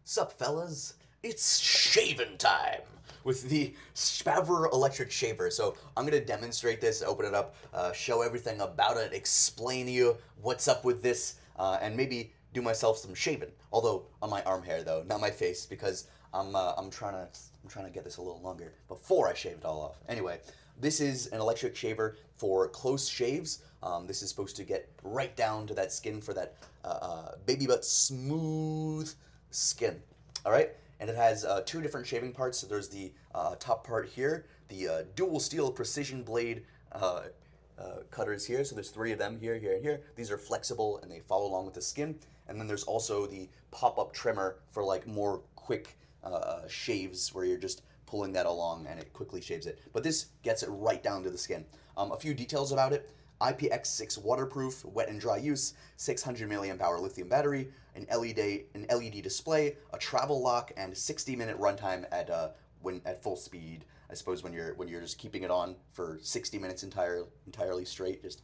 Sup, fellas? It's shaving time with the Shpavver Electric Shaver. So I'm gonna demonstrate this, open it up, show everything about it, explain to you what's up with this, and maybe do myself some shaving. Although on my arm hair though, not my face, because I'm trying to get this a little longer before I shave it all off. Anyway, this is an electric shaver for close shaves. This is supposed to get right down to that skin for that baby butt smooth skin. All right, and it has two different shaving parts. So there's the top part here, the dual steel precision blade cutters here. So there's three of them here, here, and here. These are flexible and they follow along with the skin. And then there's also the pop-up trimmer for like more quick shaves where you're just pulling that along and it quickly shaves it. But this gets it right down to the skin. A few details about it. IPX6 waterproof, wet and dry use, 600 milliamp hour lithium battery, an LED display, a travel lock, and 60-minute runtime at full speed. I suppose when you're just keeping it on for 60 minutes entirely straight, just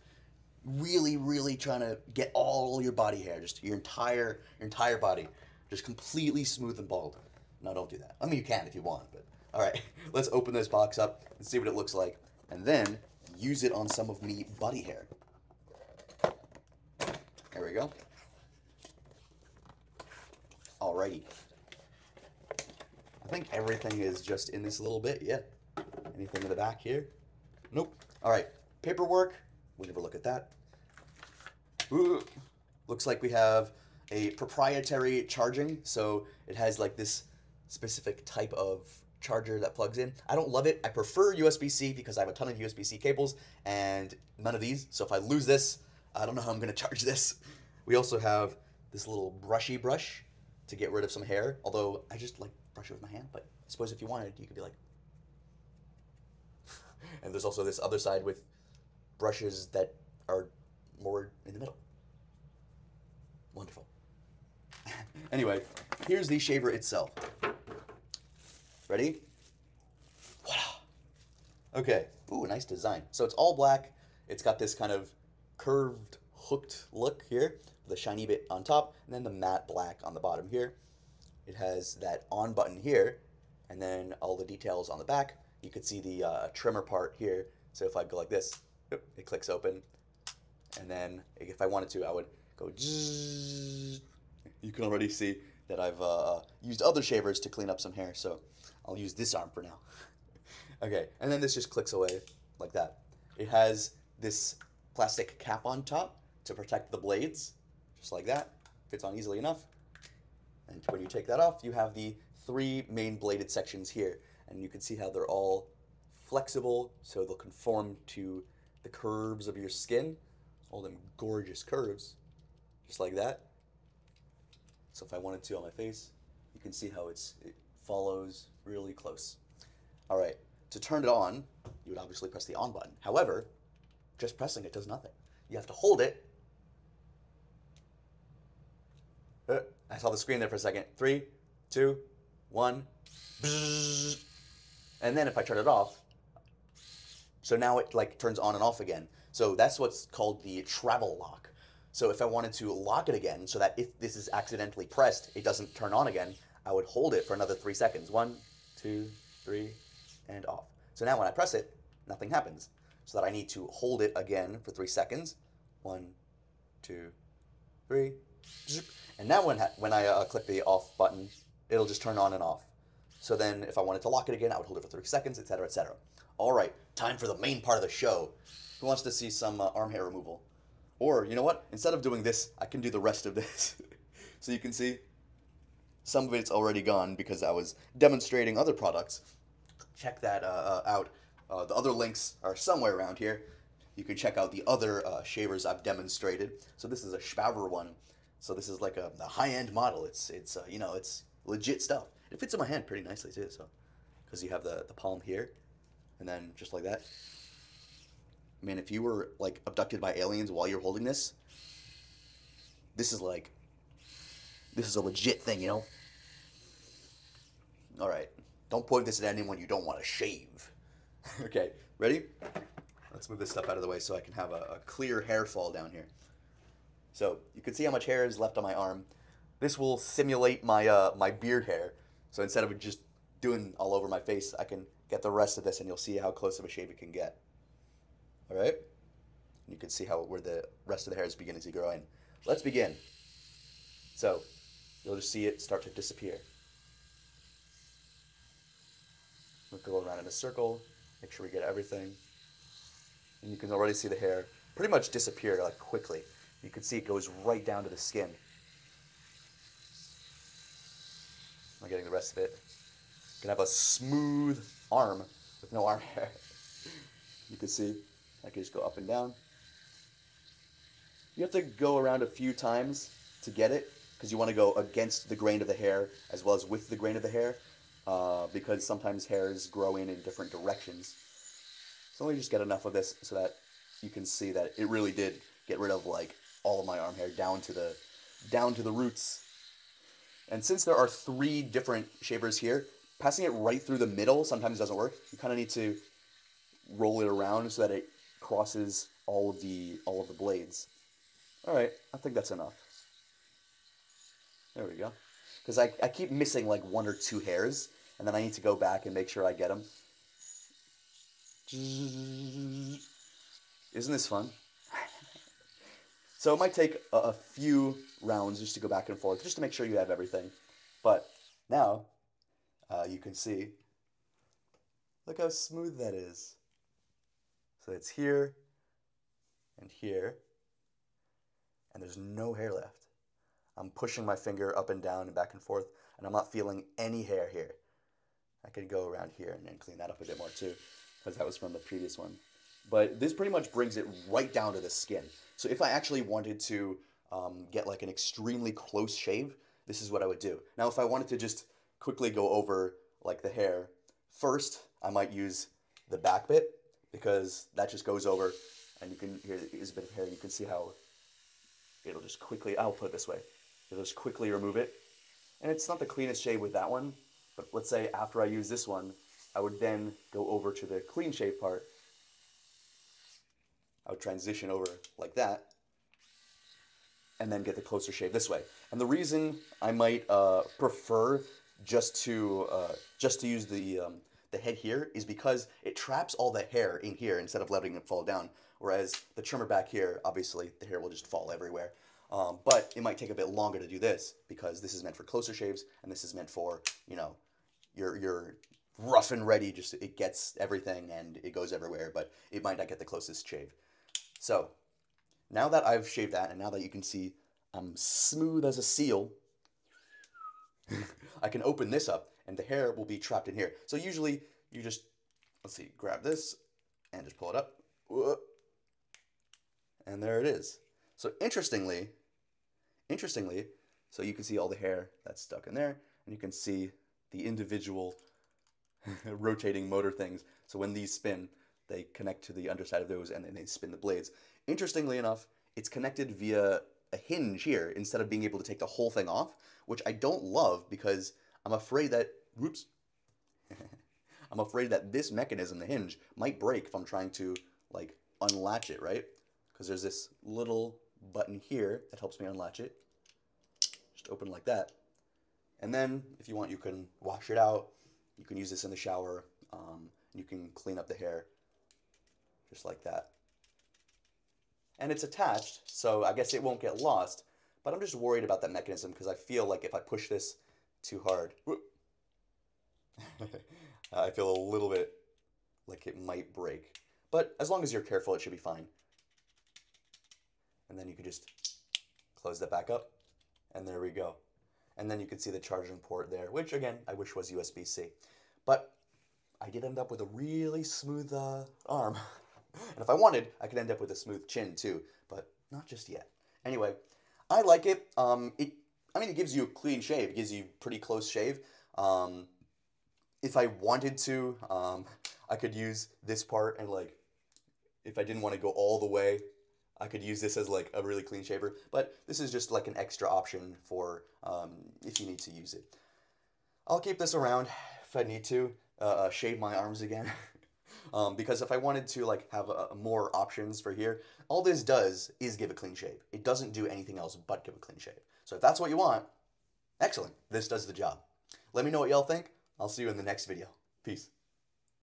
really trying to get all your body hair, just your entire body, just completely smooth and bald. No, don't do that. I mean, you can if you want, but all right. Let's open this box up and see what it looks like, and then use it on some of me body hair. There we go. Alrighty. I think everything is just in this little bit, yeah. Anything in the back here? Nope. Alright, paperwork. We never look at that. Ooh. Looks like we have a proprietary charging, so it has like this specific type of charger that plugs in. I don't love it. I prefer USB-C because I have a ton of USB-C cables and none of these. So if I lose this, I don't know how I'm gonna charge this. We also have this little brushy brush to get rid of some hair, although I just like brush it with my hand, but I suppose if you wanted, you could be like. And there's also this other side with brushes that are more in the middle. Wonderful. Anyway, here's the shaver itself. Ready? Voila. Okay. Ooh, nice design. So it's all black. It's got this kind of curved, hooked look here, with a shiny bit on top, and then the matte black on the bottom here. It has that on button here, and then all the details on the back. You could see the trimmer part here. So if I go like this, it clicks open, and then if I wanted to, I would go zzz. You can already see that I've used other shavers to clean up some hair, so I'll use this arm for now. Okay, and then this just clicks away like that. It has this plastic cap on top to protect the blades, just like that. Fits on easily enough. And when you take that off, you have the three main bladed sections here. And you can see how they're all flexible, so they'll conform to the curves of your skin. All them gorgeous curves, just like that. So if I wanted to on my face, you can see how it follows really close. All right, to turn it on, you would obviously press the on button. However, just pressing it does nothing. You have to hold it. I saw the screen there for a second. 3, 2, 1. Bzzz. And then if I turn it off, so now it like turns on and off again. So that's what's called the travel lock. So if I wanted to lock it again, so that if this is accidentally pressed, it doesn't turn on again, I would hold it for another 3 seconds. 1, 2, 3, and off. So now when I press it, nothing happens. So that I need to hold it again for 3 seconds. 1, 2, 3. And now when I click the off button, it'll just turn on and off. So then if I wanted to lock it again, I would hold it for 3 seconds, etc., etc. All right, time for the main part of the show. Who wants to see some arm hair removal? Or, you know what? Instead of doing this, I can do the rest of this. So you can see some of it's already gone because I was demonstrating other products. Check that out. The other links are somewhere around here. You can check out the other shavers I've demonstrated. So this is a Shpavver one. So this is like a high-end model. It's you know, it's legit stuff. It fits in my hand pretty nicely too. So because you have the palm here, and then just like that. Man, if you were like abducted by aliens while you're holding this, this is a legit thing, you know? All right, don't point this at anyone you don't want to shave. Okay, ready? Let's move this stuff out of the way so I can have a clear hair fall down here. So you can see how much hair is left on my arm. this will simulate my my beard hair. So instead of just doing all over my face, I can get the rest of this, and you'll see how close of a shave it can get. All right? You can see how where the rest of the hair is beginning to grow in. Let's begin. So you'll just see it start to disappear. We'll go around in a circle, make sure we get everything. And you can already see the hair pretty much disappear like quickly. You can see it goes right down to the skin. I'm getting the rest of it. You can have a smooth arm with no arm hair. You can see I can just go up and down. You have to go around a few times to get it because you want to go against the grain of the hair as well as with the grain of the hair because sometimes hairs grow in different directions. So let me just get enough of this so that you can see that it really did get rid of like all of my arm hair down to the roots. And since there are 3 different shavers here, passing it right through the middle sometimes doesn't work. You kind of need to roll it around so that it crosses all of the blades. All right, I think that's enough. There we go. Because I keep missing like 1 or 2 hairs, and then I need to go back and make sure I get them. Isn't this fun? So it might take a few rounds just to go back and forth, just to make sure you have everything. But now, you can see, look how smooth that is. So it's here, and here, and there's no hair left. I'm pushing my finger up and down and back and forth, and I'm not feeling any hair here. I could go around here and then clean that up a bit more too, because that was from the previous one. But this pretty much brings it right down to the skin. So if I actually wanted to get like an extremely close shave, this is what I would do. Now if I wanted to just quickly go over like the hair, first I might use the back bit, because that just goes over, and you can, here is a bit of hair, you can see how it'll just quickly, I'll put it this way, it'll just quickly remove it. And it's not the cleanest shave with that one, but let's say after I use this one, I would then go over to the clean shave part. I would transition over like that, and then get the closer shave this way. And the reason I might prefer just to use the head here is because it traps all the hair in here instead of letting it fall down. Whereas the trimmer back here, obviously the hair will just fall everywhere. But it might take a bit longer to do this because this is meant for closer shaves, and this is meant for, you know, your rough and ready, just it gets everything and it goes everywhere, but it might not get the closest shave. So now that I've shaved that, and now that you can see I'm smooth as a seal, I can open this up and the hair will be trapped in here. So usually you just, let's see, grab this and just pull it up. And there it is. So interestingly, so you can see all the hair that's stuck in there, and you can see the individual rotating motor things. So when these spin, they connect to the underside of those, and then they spin the blades. Interestingly enough, it's connected via a hinge here instead of being able to take the whole thing off, which I don't love because I'm afraid that, whoops, I'm afraid that this mechanism, the hinge, might break if I'm trying to like unlatch it, right? Because there's this little button here that helps me unlatch it. Just open like that. And then if you want, you can wash it out. You can use this in the shower. You can clean up the hair just like that. And it's attached, so I guess it won't get lost. But I'm just worried about that mechanism because I feel like if I push this too hard, I feel a little bit like it might break. But as long as you're careful, it should be fine. And then you can just close that back up, and there we go. And then you can see the charging port there, which again, I wish was USB-C. But I did end up with a really smooth arm. And if I wanted, I could end up with a smooth chin too, but not just yet. Anyway, I like it. I mean, it gives you a clean shave. It gives you pretty close shave. If I wanted to, I could use this part and like, if I didn't want to go all the way, I could use this as like a really clean shaver. But this is just like an extra option for if you need to use it. I'll keep this around if I need to shave my arms again. Because if I wanted to like have more options for here, all this does is give a clean shave. It doesn't do anything else but give a clean shave. So if that's what you want, Excellent. This does the job. Let me know what y'all think. I'll see you in the next video. Peace.